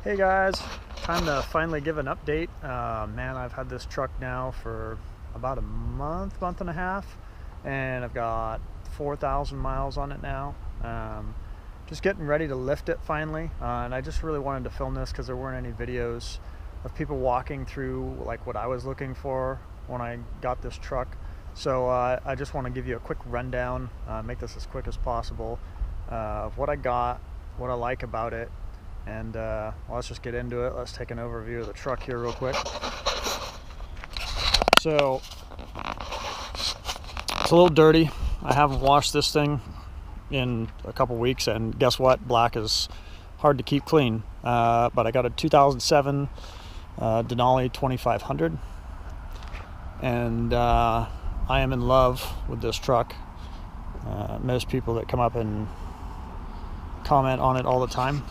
Hey guys, time to finally give an update. Man, I've had this truck now for about a month and a half, and I've got 4,000 miles on it now. Just getting ready to lift it finally, and I just really wanted to film this because there weren't any videos of people walking through like what I was looking for when I got this truck. So I just want to give you a quick rundown, make this as quick as possible, of what I got, what I like about it. And well, let's just get into it. Let's take an overview of the truck here real quick. So it's a little dirty. I haven't washed this thing in a couple weeks, and guess what? Black is hard to keep clean. But I got a 2007 Denali 2500, and I am in love with this truck. Most people that come up and comment on it all the time.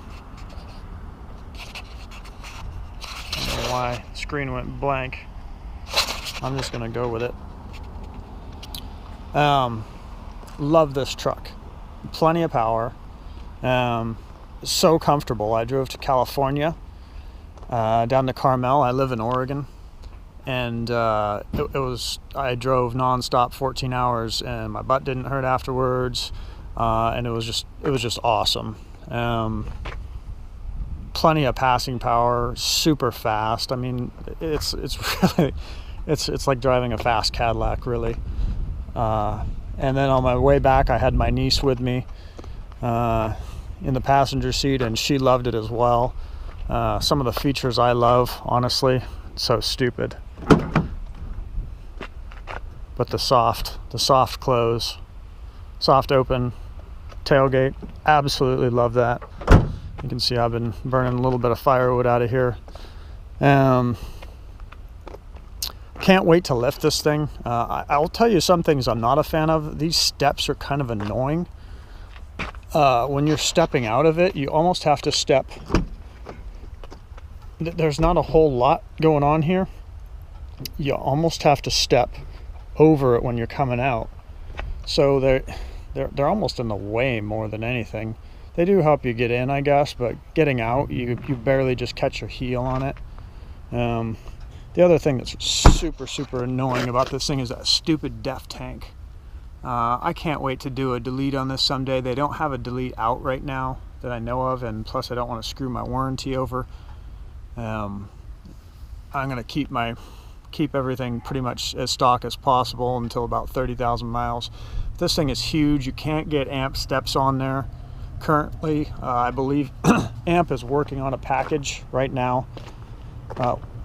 Why the screen went blank. I'm just gonna go with it. Love this truck. Plenty of power. So comfortable. I drove to California, down to Carmel. I live in Oregon, and I drove nonstop 14 hours, and my butt didn't hurt afterwards, and it was just awesome. Plenty of passing power, super fast. I mean, it's really, it's like driving a fast Cadillac, really. And then on my way back, I had my niece with me in the passenger seat, and she loved it as well. Some of the features I love, honestly, it's so stupid. But the soft close, soft open tailgate, absolutely love that. You can see I've been burning a little bit of firewood out of here. Can't wait to lift this thing. I'll tell you some things I'm not a fan of. These steps are kind of annoying. When you're stepping out of it, you almost have to step. There's not a whole lot going on here. You almost have to step over it when you're coming out. So they're almost in the way more than anything. They do help you get in, I guess, but getting out, you barely just catch your heel on it. The other thing that's super annoying about this thing is that stupid def tank. I can't wait to do a delete on this someday. They don't have a delete out right now that I know of, and plus I don't want to screw my warranty over. I'm going to keep everything pretty much as stock as possible until about 30,000 miles. This thing is huge. You can't get amp steps on there. Currently, I believe AMP is working on a package right now,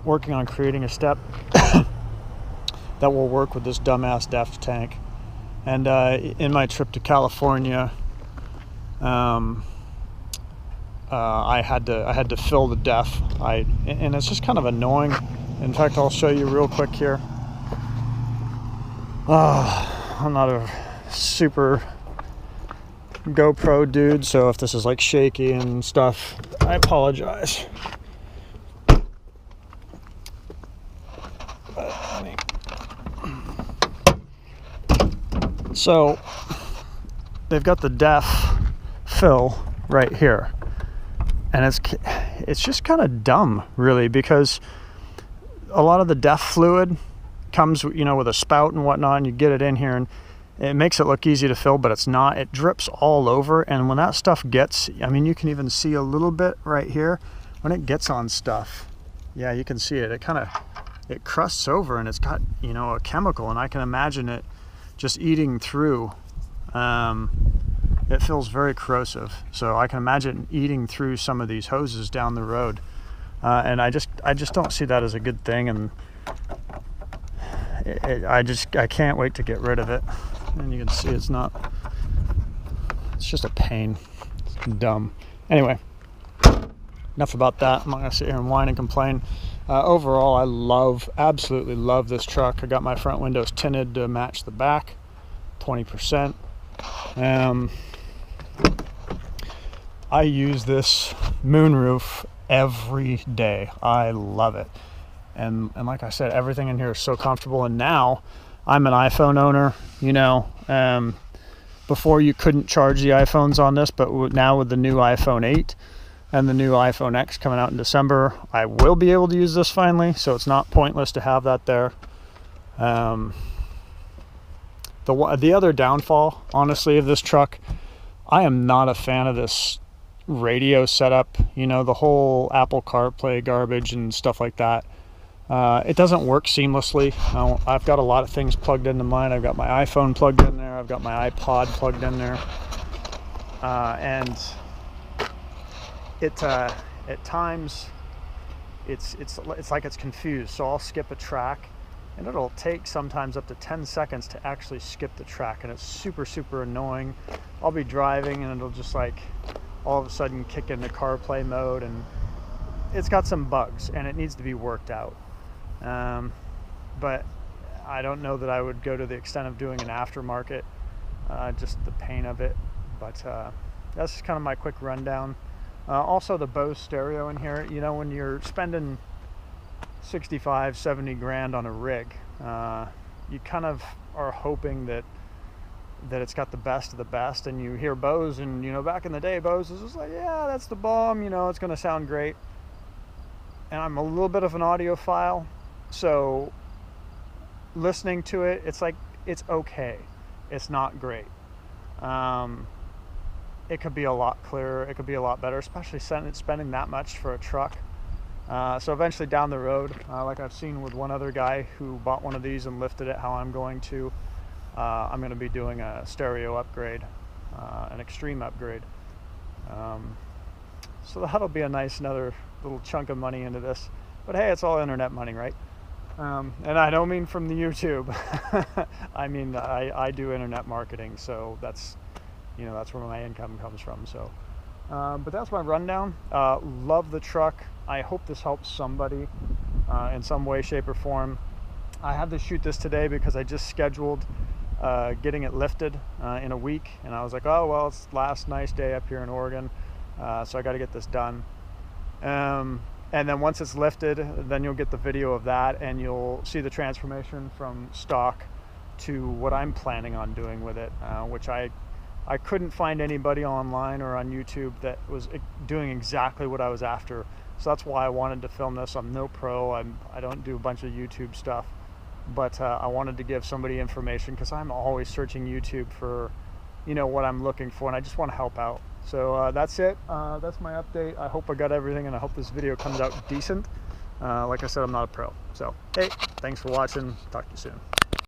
working on creating a step that will work with this dumbass def tank. And in my trip to California, I had to fill the def. And it's just kind of annoying. In fact, I'll show you real quick here. I'm not a super GoPro dude, so if this is like shaky and stuff, I apologize. So they've got the def fill right here, and it's just kind of dumb, really, because a lot of the def fluid comes, with a spout and whatnot, and you get it in here, and it makes it look easy to fill, but it's not. It drips all over, and when that stuff gets, you can even see a little bit right here. When it gets on stuff, yeah, you can see it. It crusts over, and it's got, a chemical, and I can imagine it just eating through. It feels very corrosive, so I can imagine eating through some of these hoses down the road. And I just don't see that as a good thing, and I can't wait to get rid of it. And you can see it's just a pain. It's dumb. Anyway, enough about that. I'm not gonna sit here and whine and complain. Overall, I absolutely love this truck. I got my front windows tinted to match the back, 20%. I use this moonroof every day. I love it. And like I said, everything in here is so comfortable. And now I'm an iPhone owner, Before you couldn't charge the iPhones on this, but now with the new iPhone 8, and the new iPhone X coming out in December, I will be able to use this finally, so it's not pointless to have that there. The other downfall, honestly, of this truck, I am not a fan of this radio setup, you know, the whole Apple CarPlay garbage and stuff like that. It doesn't work seamlessly. I've got a lot of things plugged into mine. I've got my iPhone plugged in there. I've got my iPod plugged in there. And at times it's like it's confused. So I'll skip a track, and it'll take sometimes up to 10 seconds to actually skip the track, and it's super annoying. I'll be driving and it'll just like all of a sudden kick into CarPlay mode, and it's got some bugs and it needs to be worked out. But I don't know that I would go to the extent of doing an aftermarket, just the pain of it. But that's just kind of my quick rundown. Also the Bose stereo in here, you know, when you're spending 65-70 grand on a rig, you kind of are hoping that it's got the best of the best, and you hear Bose, and you know, back in the day Bose was just like, yeah, that's the bomb, you know, it's gonna sound great. And I'm a little bit of an audiophile, so listening to it, it's like, it's okay, it's not great. It could be a lot clearer, it could be a lot better, especially spending that much for a truck. So eventually down the road, like I've seen with one other guy who bought one of these and lifted it, how I'm going to be doing a stereo upgrade, an extreme upgrade. So that'll be a nice another little chunk of money into this. But hey, it's all internet money, right? And I don't mean from the YouTube. I mean, I do internet marketing, so that's, you know, that's where my income comes from. So, but that's my rundown. Love the truck. I hope this helps somebody in some way, shape, or form. I had to shoot this today because I just scheduled getting it lifted in a week, and I was like, oh well, it's the last nice day up here in Oregon, so I got to get this done. And then once it's lifted, then you'll get the video of that, and you'll see the transformation from stock to what I'm planning on doing with it, which I couldn't find anybody online or on YouTube that was doing exactly what I was after. So that's why I wanted to film this. I'm no pro. I don't do a bunch of YouTube stuff, but I wanted to give somebody information because I'm always searching YouTube for, you know, what I'm looking for, and I just want to help out. So that's it. That's my update. I hope I got everything, and I hope this video comes out decent. Like I said, I'm not a pro. So hey, thanks for watching. Talk to you soon.